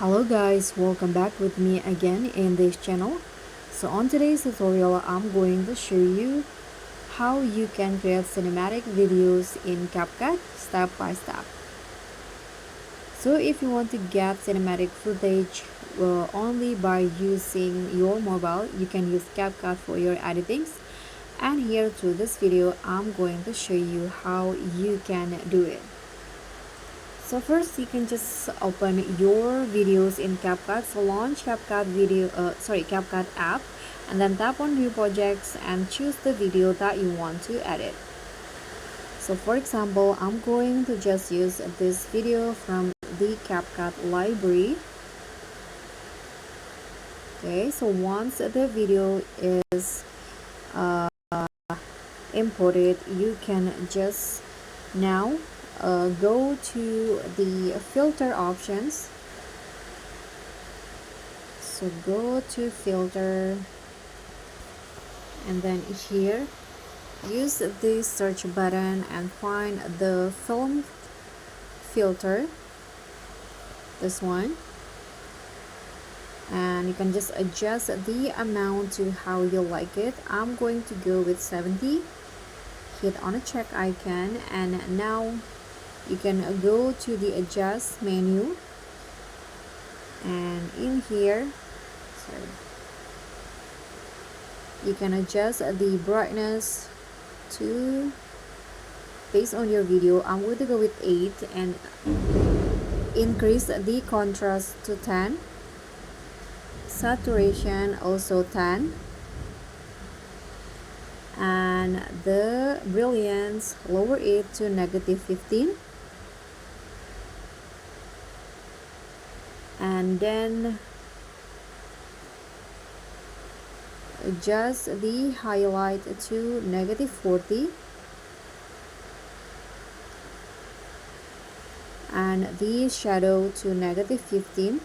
Hello guys, welcome back with me again in this channel. So on today's tutorial, I'm going to show you how you can create cinematic videos in CapCut step by step. So if you want to get cinematic footage only by using your mobile, you can use CapCut for your editings. And here through this video, I'm going to show you how you can do it. So first, you can just open your videos in CapCut. So launch CapCut app, and then tap on View Projects and choose the video that you want to edit. So for example, I'm going to just use this video from the CapCut library. Okay, so once the video is imported, you can just now go to the filter options. So go to filter, and then here use the search button and find the film filter, this one, and you can just adjust the amount to how you like it. I'm going to go with 70. Hit on a check icon, and now you can go to the adjust menu, and in here you can adjust the brightness to based on your video. I'm going to go with 8 and increase the contrast to 10, saturation also 10, and the brilliance lower it to -15, and then adjust the highlight to -40 and the shadow to -15,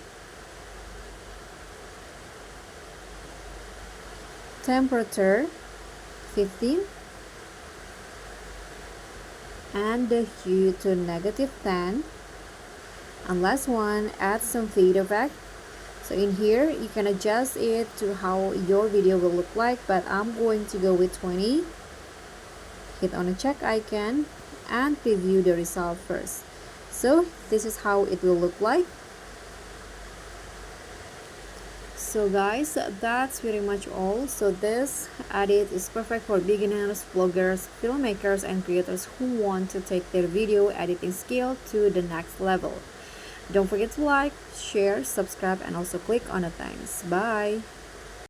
temperature 15, and the hue to -10, and last one, add some fade effect. So in here you can adjust it to how your video will look like, but I'm going to go with 20. Hit on a check icon and preview the result first. So this is how it will look like. So guys, that's pretty much all. So this edit is perfect for beginners, vloggers, filmmakers, and creators who want to take their video editing skill to the next level. Don't forget to like, share, subscribe, and also click on the thanks. Bye!